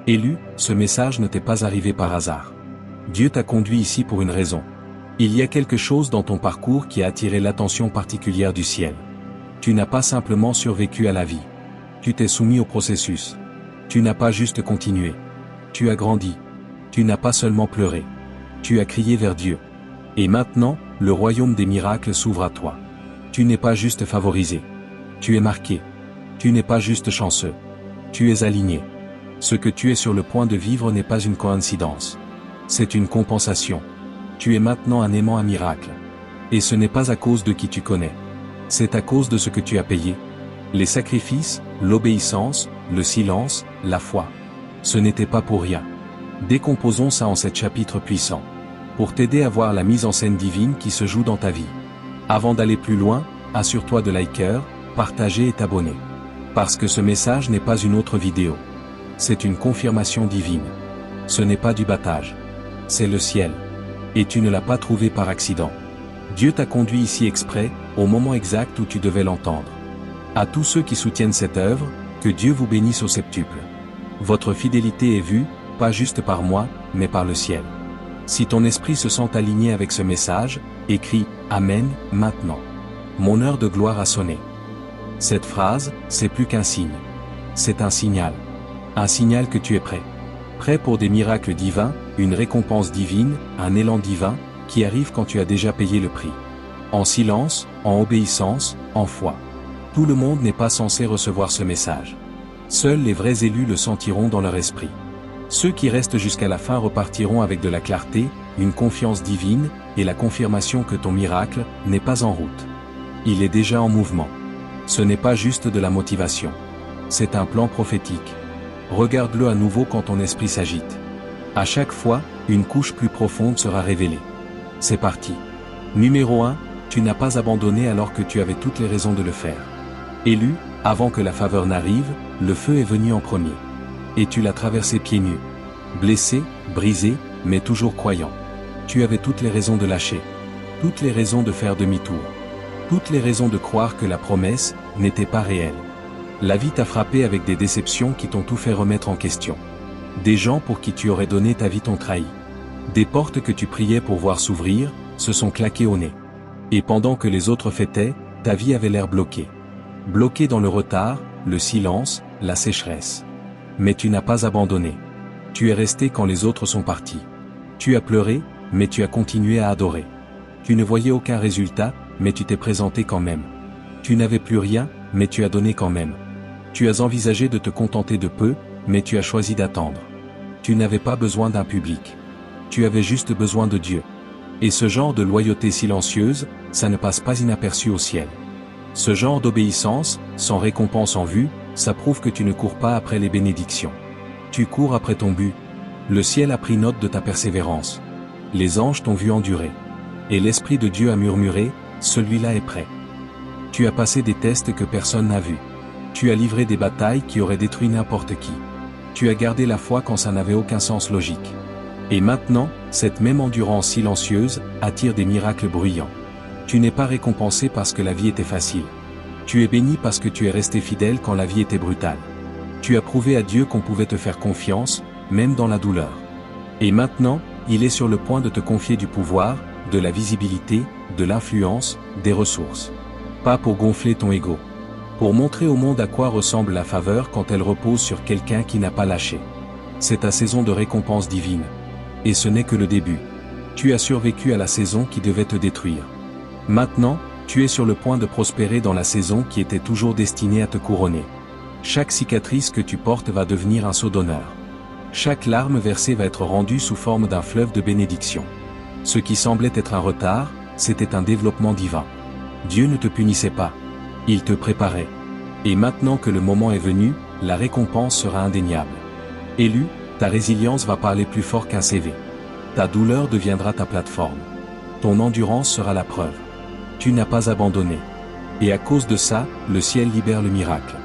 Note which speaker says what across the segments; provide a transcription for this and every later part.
Speaker 1: Élu, ce message ne t'est pas arrivé par hasard. Dieu t'a conduit ici pour une raison. Il y a quelque chose dans ton parcours qui a attiré l'attention particulière du ciel. Tu n'as pas simplement survécu à la vie. Tu t'es soumis au processus. Tu n'as pas juste continué. Tu as grandi. Tu n'as pas seulement pleuré. Tu as crié vers Dieu. Et maintenant, le royaume des miracles s'ouvre à toi. Tu n'es pas juste favorisé. Tu es marqué. Tu n'es pas juste chanceux. Tu es aligné. Ce que tu es sur le point de vivre n'est pas une coïncidence. C'est une compensation. Tu es maintenant un aimant à miracle. Et ce n'est pas à cause de qui tu connais. C'est à cause de ce que tu as payé. Les sacrifices, l'obéissance, le silence, la foi. Ce n'était pas pour rien. Décomposons ça en 7 chapitres puissants. Pour t'aider à voir la mise en scène divine qui se joue dans ta vie. Avant d'aller plus loin, assure-toi de liker, partager et t'abonner. Parce que ce message n'est pas une autre vidéo. C'est une confirmation divine. Ce n'est pas du battage. C'est le ciel. Et tu ne l'as pas trouvé par accident. Dieu t'a conduit ici exprès, au moment exact où tu devais l'entendre. À tous ceux qui soutiennent cette œuvre, que Dieu vous bénisse au septuple. Votre fidélité est vue, pas juste par moi, mais par le ciel. Si ton esprit se sent aligné avec ce message, écris « Amen » maintenant. Mon heure de gloire a sonné. Cette phrase, c'est plus qu'un signe. C'est un signal. Un signal que tu es prêt. Prêt pour des miracles divins, une récompense divine, un élan divin, qui arrive quand tu as déjà payé le prix. En silence, en obéissance, en foi. Tout le monde n'est pas censé recevoir ce message. Seuls les vrais élus le sentiront dans leur esprit. Ceux qui restent jusqu'à la fin repartiront avec de la clarté, une confiance divine, et la confirmation que ton miracle n'est pas en route. Il est déjà en mouvement. Ce n'est pas juste de la motivation. C'est un plan prophétique. Regarde-le à nouveau quand ton esprit s'agite. À chaque fois, une couche plus profonde sera révélée. C'est parti. Numéro 1, tu n'as pas abandonné alors que tu avais toutes les raisons de le faire. Élu, avant que la faveur n'arrive, le feu est venu en premier. Et tu l'as traversé pieds nus. Blessé, brisé, mais toujours croyant. Tu avais toutes les raisons de lâcher. Toutes les raisons de faire demi-tour. Toutes les raisons de croire que la promesse n'était pas réelle. La vie t'a frappé avec des déceptions qui t'ont tout fait remettre en question. Des gens pour qui tu aurais donné ta vie t'ont trahi. Des portes que tu priais pour voir s'ouvrir, se sont claquées au nez. Et pendant que les autres fêtaient, ta vie avait l'air bloquée. Bloquée dans le retard, le silence, la sécheresse. Mais tu n'as pas abandonné. Tu es resté quand les autres sont partis. Tu as pleuré, mais tu as continué à adorer. Tu ne voyais aucun résultat, mais tu t'es présenté quand même. Tu n'avais plus rien, mais tu as donné quand même. Tu as envisagé de te contenter de peu, mais tu as choisi d'attendre. Tu n'avais pas besoin d'un public. Tu avais juste besoin de Dieu. Et ce genre de loyauté silencieuse, ça ne passe pas inaperçu au ciel. Ce genre d'obéissance, sans récompense en vue, ça prouve que tu ne cours pas après les bénédictions. Tu cours après ton but. Le ciel a pris note de ta persévérance. Les anges t'ont vu endurer. Et l'Esprit de Dieu a murmuré, celui-là est prêt. Tu as passé des tests que personne n'a vus. Tu as livré des batailles qui auraient détruit n'importe qui. Tu as gardé la foi quand ça n'avait aucun sens logique. Et maintenant, cette même endurance silencieuse attire des miracles bruyants. Tu n'es pas récompensé parce que la vie était facile. Tu es béni parce que tu es resté fidèle quand la vie était brutale. Tu as prouvé à Dieu qu'on pouvait te faire confiance, même dans la douleur. Et maintenant, il est sur le point de te confier du pouvoir, de la visibilité, de l'influence, des ressources. Pas pour gonfler ton ego. Pour montrer au monde à quoi ressemble la faveur quand elle repose sur quelqu'un qui n'a pas lâché. C'est ta saison de récompense divine. Et ce n'est que le début. Tu as survécu à la saison qui devait te détruire. Maintenant, tu es sur le point de prospérer dans la saison qui était toujours destinée à te couronner. Chaque cicatrice que tu portes va devenir un sceau d'honneur. Chaque larme versée va être rendue sous forme d'un fleuve de bénédiction. Ce qui semblait être un retard, c'était un développement divin. Dieu ne te punissait pas. Il te préparait. Et maintenant que le moment est venu, la récompense sera indéniable. Élu, ta résilience va parler plus fort qu'un CV. Ta douleur deviendra ta plateforme. Ton endurance sera la preuve. Tu n'as pas abandonné. Et à cause de ça, le ciel libère le miracle.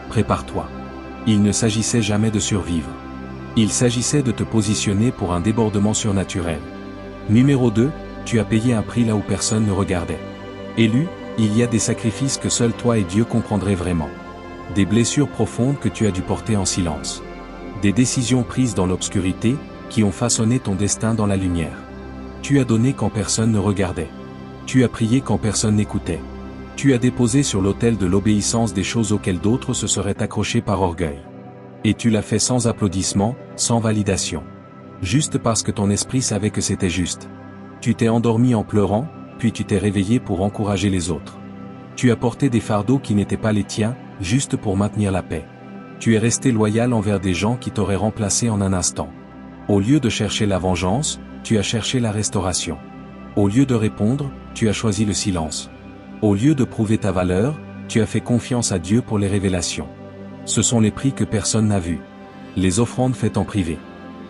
Speaker 1: Prépare-toi. Il ne s'agissait jamais de survivre. Il s'agissait de te positionner pour un débordement surnaturel. Numéro 2, tu as payé un prix là où personne ne regardait. Élu, il y a des sacrifices que seul toi et Dieu comprendraient vraiment. Des blessures profondes que tu as dû porter en silence. Des décisions prises dans l'obscurité, qui ont façonné ton destin dans la lumière. Tu as donné quand personne ne regardait. Tu as prié quand personne n'écoutait. Tu as déposé sur l'autel de l'obéissance des choses auxquelles d'autres se seraient accrochés par orgueil. Et tu l'as fait sans applaudissement, sans validation. Juste parce que ton esprit savait que c'était juste. Tu t'es endormi en pleurant, puis tu t'es réveillé pour encourager les autres. Tu as porté des fardeaux qui n'étaient pas les tiens, juste pour maintenir la paix. Tu es resté loyal envers des gens qui t'auraient remplacé en un instant. Au lieu de chercher la vengeance, tu as cherché la restauration. Au lieu de répondre, tu as choisi le silence. Au lieu de prouver ta valeur, tu as fait confiance à Dieu pour les révélations. Ce sont les prix que personne n'a vus. Les offrandes faites en privé.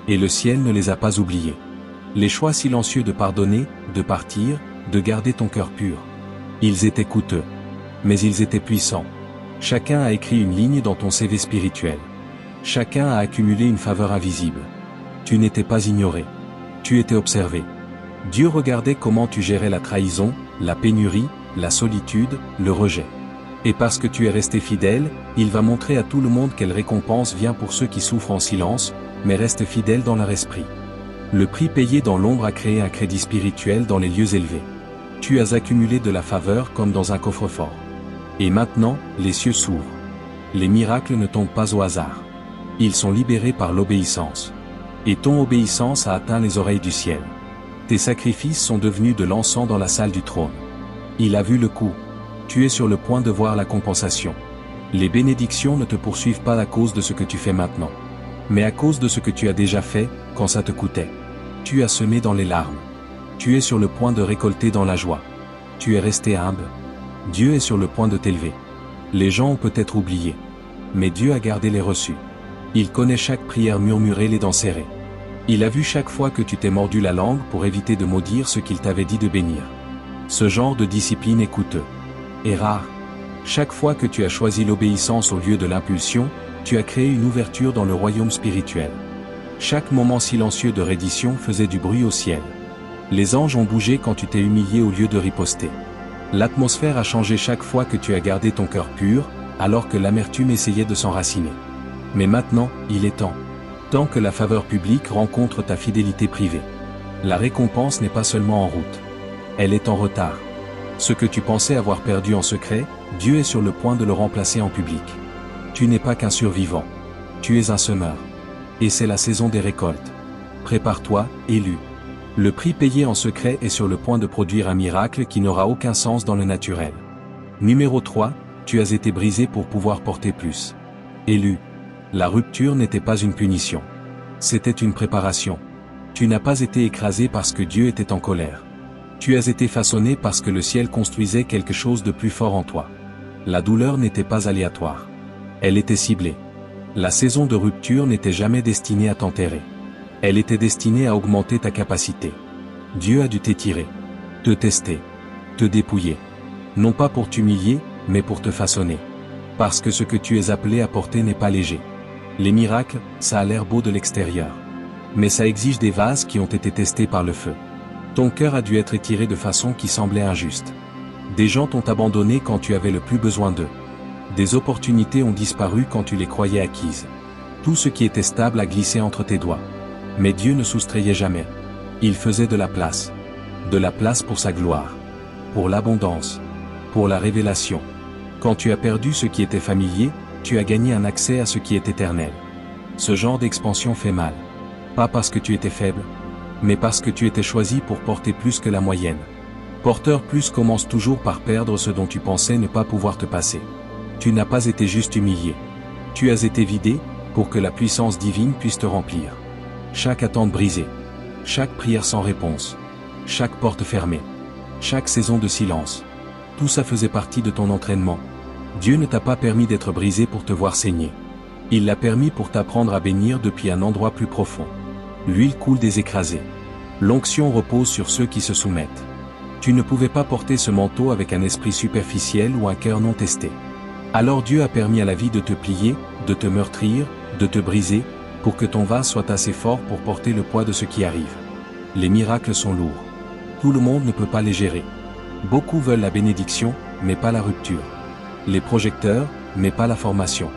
Speaker 1: Et le ciel ne les a pas oubliés. Les choix silencieux de pardonner, de partir, de garder ton cœur pur. Ils étaient coûteux. Mais ils étaient puissants. Chacun a écrit une ligne dans ton CV spirituel. Chacun a accumulé une faveur invisible. Tu n'étais pas ignoré. Tu étais observé. Dieu regardait comment tu gérais la trahison, la pénurie, la solitude, le rejet. Et parce que tu es resté fidèle, il va montrer à tout le monde quelle récompense vient pour ceux qui souffrent en silence, mais restent fidèles dans leur esprit. Le prix payé dans l'ombre a créé un crédit spirituel dans les lieux élevés. Tu as accumulé de la faveur comme dans un coffre-fort. Et maintenant, les cieux s'ouvrent. Les miracles ne tombent pas au hasard. Ils sont libérés par l'obéissance. Et ton obéissance a atteint les oreilles du ciel. Tes sacrifices sont devenus de l'encens dans la salle du trône. Il a vu le coup. Tu es sur le point de voir la compensation. Les bénédictions ne te poursuivent pas à cause de ce que tu fais maintenant, mais à cause de ce que tu as déjà fait, quand ça te coûtait. Tu as semé dans les larmes. Tu es sur le point de récolter dans la joie. Tu es resté humble. Dieu est sur le point de t'élever. Les gens ont peut-être oublié, mais Dieu a gardé les reçus. Il connaît chaque prière murmurée, les dents serrées. Il a vu chaque fois que tu t'es mordu la langue pour éviter de maudire ce qu'il t'avait dit de bénir. Ce genre de discipline est coûteux. Et rare. Chaque fois que tu as choisi l'obéissance au lieu de l'impulsion, tu as créé une ouverture dans le royaume spirituel. Chaque moment silencieux de reddition faisait du bruit au ciel. Les anges ont bougé quand tu t'es humilié au lieu de riposter. L'atmosphère a changé chaque fois que tu as gardé ton cœur pur, alors que l'amertume essayait de s'enraciner. Mais maintenant, il est temps. Tant que la faveur publique rencontre ta fidélité privée. La récompense n'est pas seulement en route. Elle est en retard. Ce que tu pensais avoir perdu en secret, Dieu est sur le point de le remplacer en public. Tu n'es pas qu'un survivant. Tu es un semeur. Et c'est la saison des récoltes. Prépare-toi, élu. Le prix payé en secret est sur le point de produire un miracle qui n'aura aucun sens dans le naturel. Numéro 3, tu as été brisé pour pouvoir porter plus. Élu. La rupture n'était pas une punition. C'était une préparation. Tu n'as pas été écrasé parce que Dieu était en colère. Tu as été façonné parce que le ciel construisait quelque chose de plus fort en toi. La douleur n'était pas aléatoire. Elle était ciblée. La saison de rupture n'était jamais destinée à t'enterrer. Elle était destinée à augmenter ta capacité. Dieu a dû t'étirer, te tester, te dépouiller. Non pas pour t'humilier, mais pour te façonner. Parce que ce que tu es appelé à porter n'est pas léger. Les miracles, ça a l'air beau de l'extérieur. Mais ça exige des vases qui ont été testés par le feu. Ton cœur a dû être étiré de façon qui semblait injuste. Des gens t'ont abandonné quand tu avais le plus besoin d'eux. Des opportunités ont disparu quand tu les croyais acquises. Tout ce qui était stable a glissé entre tes doigts. Mais Dieu ne soustrayait jamais. Il faisait de la place. De la place pour sa gloire. Pour l'abondance. Pour la révélation. Quand tu as perdu ce qui était familier, tu as gagné un accès à ce qui est éternel. Ce genre d'expansion fait mal. Pas parce que tu étais faible, mais parce que tu étais choisi pour porter plus que la moyenne. Porteur plus commence toujours par perdre ce dont tu pensais ne pas pouvoir te passer. Tu n'as pas été juste humilié. Tu as été vidé, pour que la puissance divine puisse te remplir. Chaque attente brisée. Chaque prière sans réponse. Chaque porte fermée. Chaque saison de silence. Tout ça faisait partie de ton entraînement. Dieu ne t'a pas permis d'être brisé pour te voir saigner. Il l'a permis pour t'apprendre à bénir depuis un endroit plus profond. L'huile coule des écrasés. L'onction repose sur ceux qui se soumettent. Tu ne pouvais pas porter ce manteau avec un esprit superficiel ou un cœur non testé. Alors Dieu a permis à la vie de te plier, de te meurtrir, de te briser, pour que ton vase soit assez fort pour porter le poids de ce qui arrive. Les miracles sont lourds. Tout le monde ne peut pas les gérer. Beaucoup veulent la bénédiction, mais pas la rupture. Les projecteurs, mais pas la formation.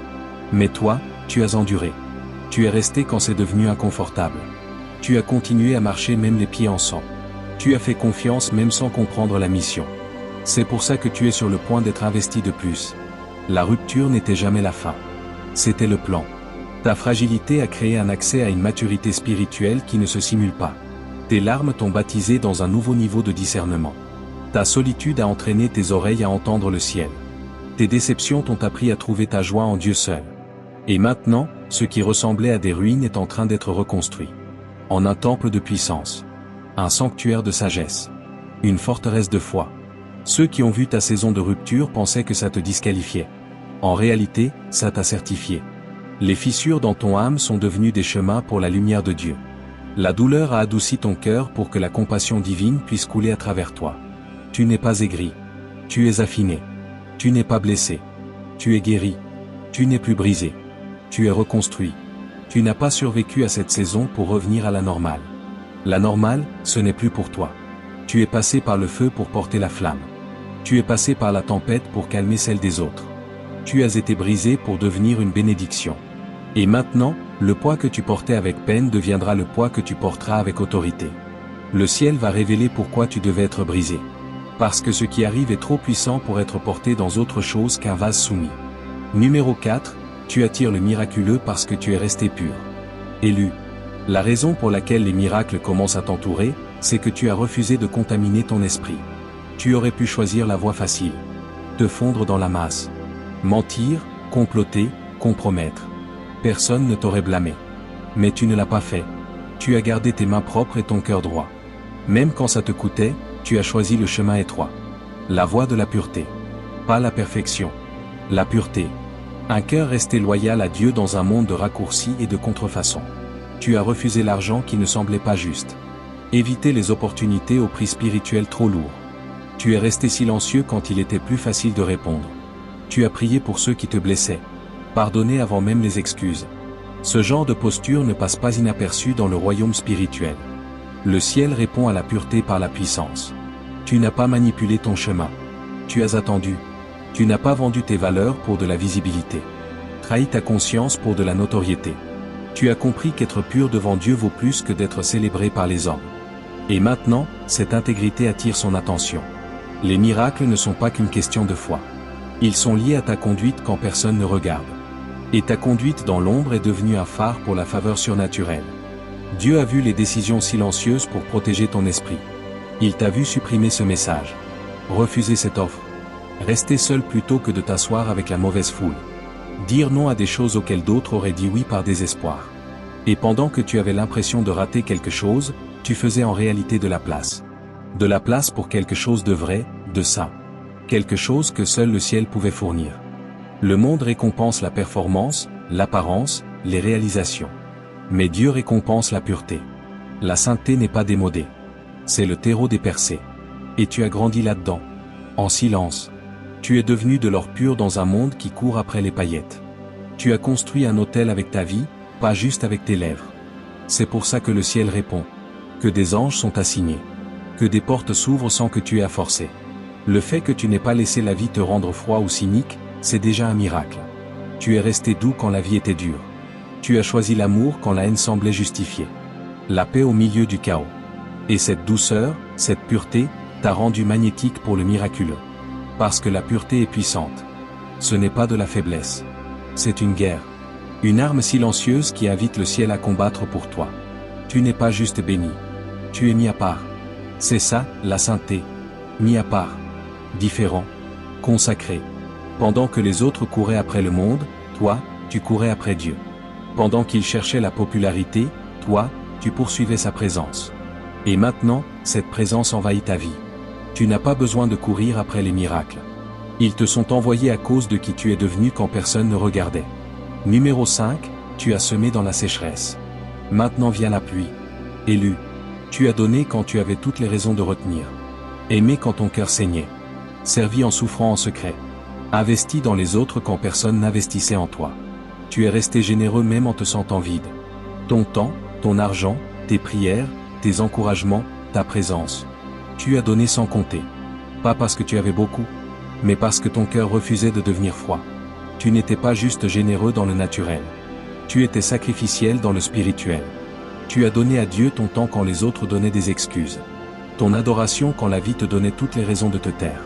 Speaker 1: Mais toi, tu as enduré. Tu es resté quand c'est devenu inconfortable. Tu as continué à marcher même les pieds en sang. Tu as fait confiance même sans comprendre la mission. C'est pour ça que tu es sur le point d'être investi de plus. La rupture n'était jamais la fin. C'était le plan. Ta fragilité a créé un accès à une maturité spirituelle qui ne se simule pas. Tes larmes t'ont baptisé dans un nouveau niveau de discernement. Ta solitude a entraîné tes oreilles à entendre le ciel. Tes déceptions t'ont appris à trouver ta joie en Dieu seul. Et maintenant, ce qui ressemblait à des ruines est en train d'être reconstruit. En un temple de puissance. Un sanctuaire de sagesse. Une forteresse de foi. Ceux qui ont vu ta saison de rupture pensaient que ça te disqualifiait. En réalité, ça t'a certifié. Les fissures dans ton âme sont devenues des chemins pour la lumière de Dieu. La douleur a adouci ton cœur pour que la compassion divine puisse couler à travers toi. Tu n'es pas aigri. Tu es affiné. Tu n'es pas blessé. Tu es guéri. Tu n'es plus brisé. Tu es reconstruit. Tu n'as pas survécu à cette saison pour revenir à la normale. La normale, ce n'est plus pour toi. Tu es passé par le feu pour porter la flamme. Tu es passé par la tempête pour calmer celle des autres. Tu as été brisé pour devenir une bénédiction. Et maintenant, le poids que tu portais avec peine deviendra le poids que tu porteras avec autorité. Le ciel va révéler pourquoi tu devais être brisé. Parce que ce qui arrive est trop puissant pour être porté dans autre chose qu'un vase soumis. Numéro 4, tu attires le miraculeux parce que tu es resté pur. Élu. La raison pour laquelle les miracles commencent à t'entourer, c'est que tu as refusé de contaminer ton esprit. Tu aurais pu choisir la voie facile. Te fondre dans la masse. Mentir, comploter, compromettre. Personne ne t'aurait blâmé. Mais tu ne l'as pas fait. Tu as gardé tes mains propres et ton cœur droit. Même quand ça te coûtait, tu as choisi le chemin étroit. La voie de la pureté. Pas la perfection. La pureté. Un cœur resté loyal à Dieu dans un monde de raccourcis et de contrefaçons. Tu as refusé l'argent qui ne semblait pas juste. Éviter les opportunités au prix spirituel trop lourd. Tu es resté silencieux quand il était plus facile de répondre. Tu as prié pour ceux qui te blessaient. Pardonner avant même les excuses. Ce genre de posture ne passe pas inaperçu dans le royaume spirituel. Le ciel répond à la pureté par la puissance. Tu n'as pas manipulé ton chemin. Tu as attendu. Tu n'as pas vendu tes valeurs pour de la visibilité. Trahi ta conscience pour de la notoriété. Tu as compris qu'être pur devant Dieu vaut plus que d'être célébré par les hommes. Et maintenant, cette intégrité attire son attention. Les miracles ne sont pas qu'une question de foi. Ils sont liés à ta conduite quand personne ne regarde. Et ta conduite dans l'ombre est devenue un phare pour la faveur surnaturelle. Dieu a vu les décisions silencieuses pour protéger ton esprit. Il t'a vu supprimer ce message. Refuser cette offre. Rester seul plutôt que de t'asseoir avec la mauvaise foule. Dire non à des choses auxquelles d'autres auraient dit oui par désespoir. Et pendant que tu avais l'impression de rater quelque chose, tu faisais en réalité de la place. De la place pour quelque chose de vrai, de saint. Quelque chose que seul le ciel pouvait fournir. Le monde récompense la performance, l'apparence, les réalisations. Mais Dieu récompense la pureté. La sainteté n'est pas démodée. C'est le terreau des percées. Et tu as grandi là-dedans. En silence. Tu es devenu de l'or pur dans un monde qui court après les paillettes. Tu as construit un autel avec ta vie, pas juste avec tes lèvres. C'est pour ça que le ciel répond. Que des anges sont assignés. Que des portes s'ouvrent sans que tu aies à forcer. Le fait que tu n'aies pas laissé la vie te rendre froid ou cynique, c'est déjà un miracle. Tu es resté doux quand la vie était dure. Tu as choisi l'amour quand la haine semblait justifiée. La paix au milieu du chaos. Et cette douceur, cette pureté, t'a rendu magnétique pour le miraculeux. Parce que la pureté est puissante. Ce n'est pas de la faiblesse. C'est une guerre. Une arme silencieuse qui invite le ciel à combattre pour toi. Tu n'es pas juste béni. Tu es mis à part. C'est ça, la sainteté. Mis à part. Différent. Consacré. Pendant que les autres couraient après le monde, toi, tu courais après Dieu. Pendant qu'il cherchait la popularité, toi, tu poursuivais sa présence. Et maintenant, cette présence envahit ta vie. Tu n'as pas besoin de courir après les miracles. Ils te sont envoyés à cause de qui tu es devenu quand personne ne regardait. Numéro 5, tu as semé dans la sécheresse. Maintenant vient la pluie. Élu. Tu as donné quand tu avais toutes les raisons de retenir. Aimé quand ton cœur saignait. Servi en souffrant en secret. Investi dans les autres quand personne n'investissait en toi. Tu es resté généreux même en te sentant vide. Ton temps, ton argent, tes prières, tes encouragements, ta présence. Tu as donné sans compter. Pas parce que tu avais beaucoup, mais parce que ton cœur refusait de devenir froid. Tu n'étais pas juste généreux dans le naturel. Tu étais sacrificiel dans le spirituel. Tu as donné à Dieu ton temps quand les autres donnaient des excuses. Ton adoration quand la vie te donnait toutes les raisons de te taire.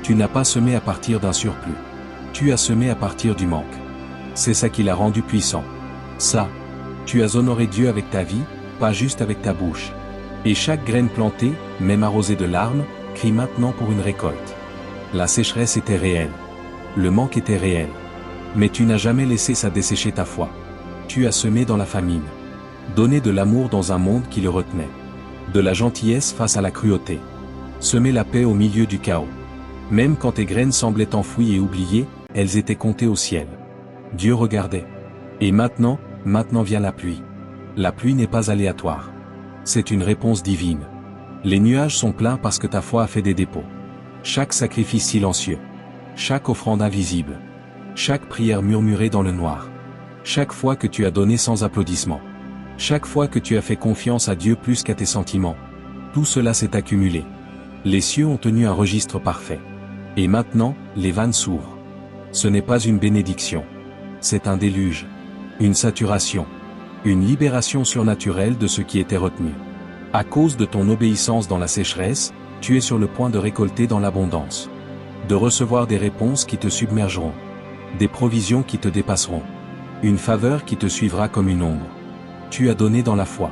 Speaker 1: Tu n'as pas semé à partir d'un surplus. Tu as semé à partir du manque. C'est ça qui l'a rendu puissant. Ça. Tu as honoré Dieu avec ta vie, pas juste avec ta bouche. Et chaque graine plantée, même arrosée de larmes, crie maintenant pour une récolte. La sécheresse était réelle. Le manque était réel. Mais tu n'as jamais laissé ça dessécher ta foi. Tu as semé dans la famine. Donné de l'amour dans un monde qui le retenait. De la gentillesse face à la cruauté. Semer la paix au milieu du chaos. Même quand tes graines semblaient enfouies et oubliées, elles étaient comptées au ciel. Dieu regardait. Et maintenant vient la pluie. La pluie n'est pas aléatoire. C'est une réponse divine. Les nuages sont pleins parce que ta foi a fait des dépôts. Chaque sacrifice silencieux. Chaque offrande invisible. Chaque prière murmurée dans le noir. Chaque fois que tu as donné sans applaudissement. Chaque fois que tu as fait confiance à Dieu plus qu'à tes sentiments. Tout cela s'est accumulé. Les cieux ont tenu un registre parfait. Et maintenant, les vannes s'ouvrent. Ce n'est pas une bénédiction. C'est un déluge. Une saturation. Une libération surnaturelle de ce qui était retenu. À cause de ton obéissance dans la sécheresse, tu es sur le point de récolter dans l'abondance. De recevoir des réponses qui te submergeront. Des provisions qui te dépasseront. Une faveur qui te suivra comme une ombre. Tu as donné dans la foi.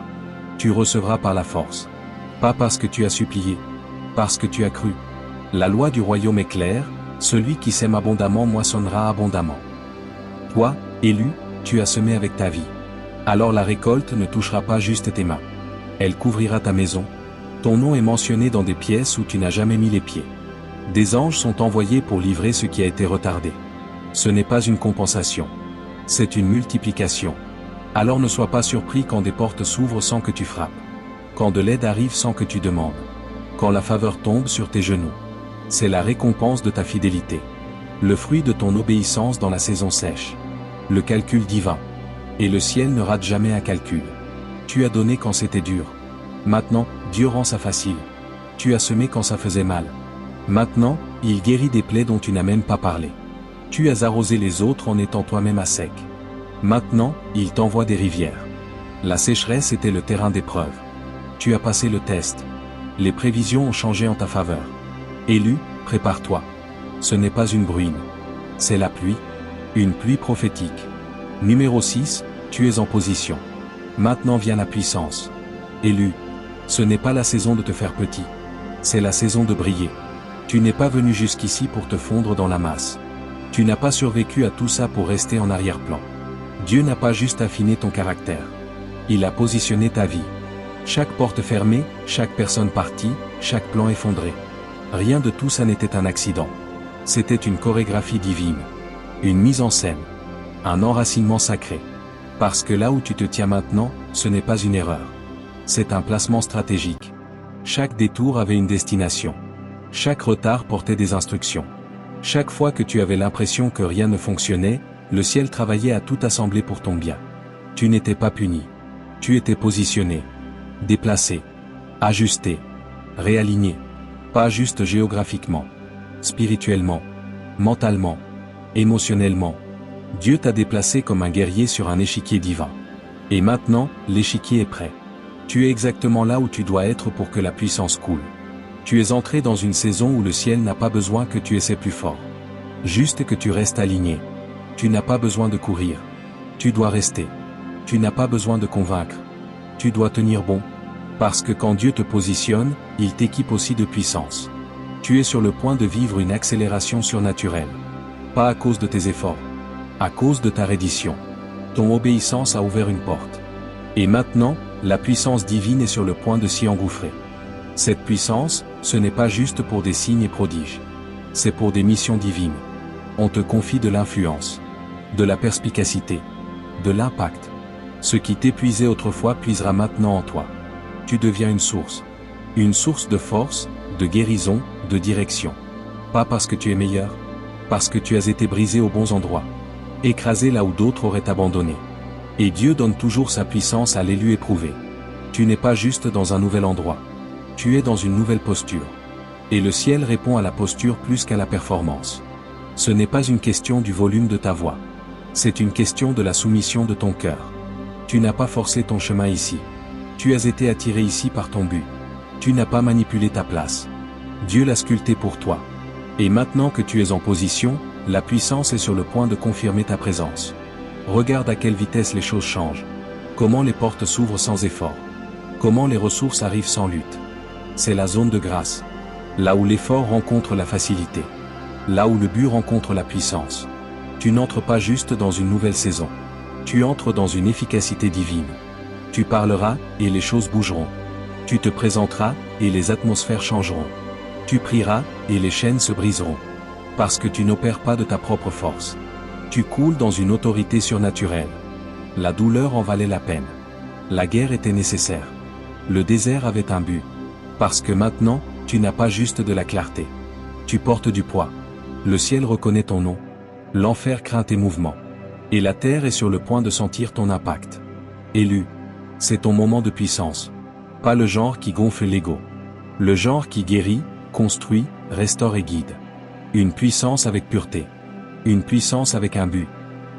Speaker 1: Tu recevras par la force. Pas parce que tu as supplié. Parce que tu as cru. La loi du royaume est claire, celui qui sème abondamment moissonnera abondamment. Toi, élu, tu as semé avec ta vie. Alors la récolte ne touchera pas juste tes mains. Elle couvrira ta maison. Ton nom est mentionné dans des pièces où tu n'as jamais mis les pieds. Des anges sont envoyés pour livrer ce qui a été retardé. Ce n'est pas une compensation. C'est une multiplication. Alors ne sois pas surpris quand des portes s'ouvrent sans que tu frappes. Quand de l'aide arrive sans que tu demandes. Quand la faveur tombe sur tes genoux. C'est la récompense de ta fidélité. Le fruit de ton obéissance dans la saison sèche. Le calcul divin. Et le ciel ne rate jamais un calcul. Tu as donné quand c'était dur. Maintenant, Dieu rend ça facile. Tu as semé quand ça faisait mal. Maintenant, il guérit des plaies dont tu n'as même pas parlé. Tu as arrosé les autres en étant toi-même à sec. Maintenant, il t'envoie des rivières. La sécheresse était le terrain d'épreuve. Tu as passé le test. Les prévisions ont changé en ta faveur. Élu, prépare-toi. Ce n'est pas une bruine. C'est la pluie. Une pluie prophétique. Numéro 6, tu es en position. Maintenant vient la puissance. Élu. Ce n'est pas la saison de te faire petit. C'est la saison de briller. Tu n'es pas venu jusqu'ici pour te fondre dans la masse. Tu n'as pas survécu à tout ça pour rester en arrière-plan. Dieu n'a pas juste affiné ton caractère. Il a positionné ta vie. Chaque porte fermée, chaque personne partie, chaque plan effondré. Rien de tout ça n'était un accident. C'était une chorégraphie divine. Une mise en scène. Un enracinement sacré. Parce que là où tu te tiens maintenant, ce n'est pas une erreur. C'est un placement stratégique. Chaque détour avait une destination. Chaque retard portait des instructions. Chaque fois que tu avais l'impression que rien ne fonctionnait, le ciel travaillait à tout assembler pour ton bien. Tu n'étais pas puni. Tu étais positionné. Déplacé. Ajusté. Réaligné. Pas juste géographiquement. Spirituellement. Mentalement. Émotionnellement. Dieu t'a déplacé comme un guerrier sur un échiquier divin. Et maintenant, l'échiquier est prêt. Tu es exactement là où tu dois être pour que la puissance coule. Tu es entré dans une saison où le ciel n'a pas besoin que tu essaies plus fort. Juste que tu restes aligné. Tu n'as pas besoin de courir. Tu dois rester. Tu n'as pas besoin de convaincre. Tu dois tenir bon. Parce que quand Dieu te positionne, il t'équipe aussi de puissance. Tu es sur le point de vivre une accélération surnaturelle. Pas à cause de tes efforts. À cause de ta reddition. Ton obéissance a ouvert une porte. Et maintenant, la puissance divine est sur le point de s'y engouffrer. Cette puissance, ce n'est pas juste pour des signes et prodiges. C'est pour des missions divines. On te confie de l'influence. De la perspicacité. De l'impact. Ce qui t'épuisait autrefois puisera maintenant en toi. Tu deviens une source. Une source de force, de guérison, de direction. Pas parce que tu es meilleur. Parce que tu as été brisé aux bons endroits. Écrasé là où d'autres auraient abandonné. Et Dieu donne toujours sa puissance à l'élu éprouvé. Tu n'es pas juste dans un nouvel endroit. Tu es dans une nouvelle posture. Et le ciel répond à la posture plus qu'à la performance. Ce n'est pas une question du volume de ta voix. C'est une question de la soumission de ton cœur. Tu n'as pas forcé ton chemin ici. Tu as été attiré ici par ton but. Tu n'as pas manipulé ta place. Dieu l'a sculpté pour toi. Et maintenant que tu es en position, la puissance est sur le point de confirmer ta présence. Regarde à quelle vitesse les choses changent. Comment les portes s'ouvrent sans effort. Comment les ressources arrivent sans lutte. C'est la zone de grâce. Là où l'effort rencontre la facilité. Là où le but rencontre la puissance. Tu n'entres pas juste dans une nouvelle saison. Tu entres dans une efficacité divine. Tu parleras, et les choses bougeront. Tu te présenteras, et les atmosphères changeront. Tu prieras, et les chaînes se briseront. Parce que tu n'opères pas de ta propre force. Tu coules dans une autorité surnaturelle. La douleur en valait la peine. La guerre était nécessaire. Le désert avait un but. Parce que maintenant, tu n'as pas juste de la clarté. Tu portes du poids. Le ciel reconnaît ton nom. L'enfer craint tes mouvements. Et la terre est sur le point de sentir ton impact. Élu. C'est ton moment de puissance. Pas le genre qui gonfle l'ego. Le genre qui guérit, construit, restaure et guide. Une puissance avec pureté. Une puissance avec un but.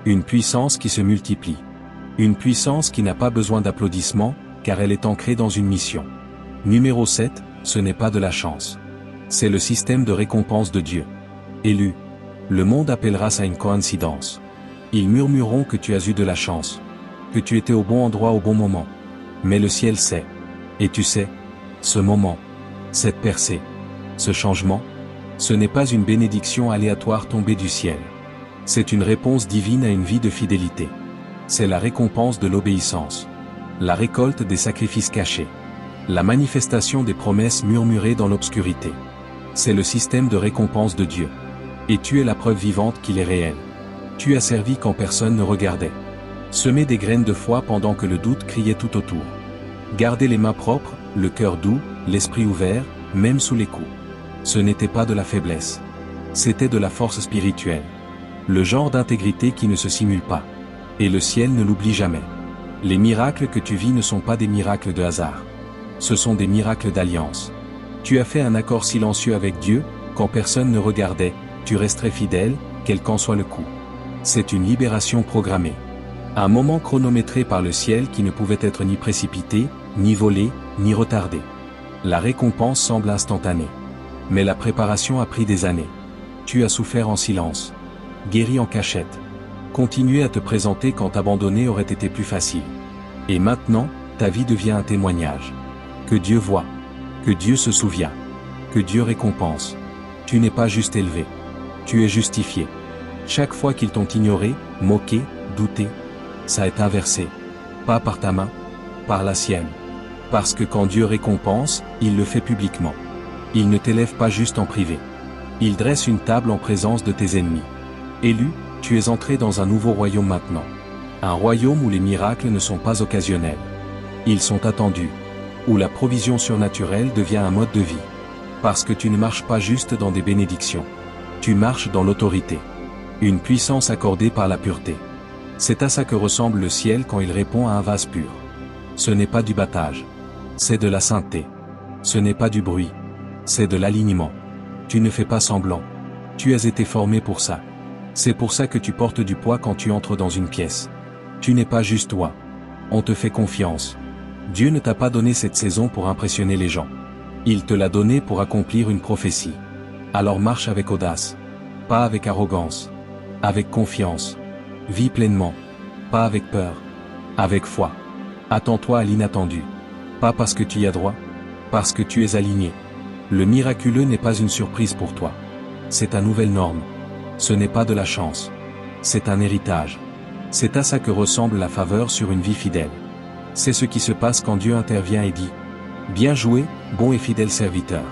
Speaker 1: Une puissance qui se multiplie. Une puissance qui n'a pas besoin d'applaudissements, car elle est ancrée dans une mission. Numéro 7, ce n'est pas de la chance. C'est le système de récompense de Dieu. Élu. Le monde appellera ça une coïncidence. Ils murmureront que tu as eu de la chance. Que tu étais au bon endroit au bon moment. Mais le ciel sait. Et tu sais, ce moment, cette percée, ce changement, ce n'est pas une bénédiction aléatoire tombée du ciel. C'est une réponse divine à une vie de fidélité. C'est la récompense de l'obéissance. La récolte des sacrifices cachés. La manifestation des promesses murmurées dans l'obscurité. C'est le système de récompense de Dieu. Et tu es la preuve vivante qu'il est réel. Tu as servi quand personne ne regardait. Semez des graines de foi pendant que le doute criait tout autour. Gardez les mains propres, le cœur doux, l'esprit ouvert, même sous les coups. Ce n'était pas de la faiblesse. C'était de la force spirituelle. Le genre d'intégrité qui ne se simule pas. Et le ciel ne l'oublie jamais. Les miracles que tu vis ne sont pas des miracles de hasard. Ce sont des miracles d'alliance. Tu as fait un accord silencieux avec Dieu, quand personne ne regardait, tu resterais fidèle, quel qu'en soit le coup. C'est une libération programmée. Un moment chronométré par le ciel qui ne pouvait être ni précipité, ni volé, ni retardé. La récompense semble instantanée. Mais la préparation a pris des années. Tu as souffert en silence. Guéri en cachette. Continuer à te présenter quand abandonner aurait été plus facile. Et maintenant, ta vie devient un témoignage. Que Dieu voit. Que Dieu se souvient. Que Dieu récompense. Tu n'es pas juste élevé. Tu es justifié. Chaque fois qu'ils t'ont ignoré, moqué, douté, ça est inversé. Pas par ta main, par la sienne. Parce que quand Dieu récompense, il le fait publiquement. Il ne t'élève pas juste en privé. Il dresse une table en présence de tes ennemis. Élu, tu es entré dans un nouveau royaume maintenant. Un royaume où les miracles ne sont pas occasionnels. Ils sont attendus. Où la provision surnaturelle devient un mode de vie. Parce que tu ne marches pas juste dans des bénédictions. Tu marches dans l'autorité. Une puissance accordée par la pureté. C'est à ça que ressemble le ciel quand il répond à un vase pur. Ce n'est pas du battage. C'est de la sainteté. Ce n'est pas du bruit. C'est de l'alignement. Tu ne fais pas semblant. Tu as été formé pour ça. C'est pour ça que tu portes du poids quand tu entres dans une pièce. Tu n'es pas juste toi. On te fait confiance. Dieu ne t'a pas donné cette saison pour impressionner les gens. Il te l'a donné pour accomplir une prophétie. Alors marche avec audace. Pas avec arrogance. Avec confiance. Vis pleinement. Pas avec peur. Avec foi. Attends-toi à l'inattendu. Pas parce que tu y as droit. Parce que tu es aligné. Le miraculeux n'est pas une surprise pour toi. C'est ta nouvelle norme. Ce n'est pas de la chance. C'est un héritage. C'est à ça que ressemble la faveur sur une vie fidèle. C'est ce qui se passe quand Dieu intervient et dit « Bien joué, bon et fidèle serviteur ».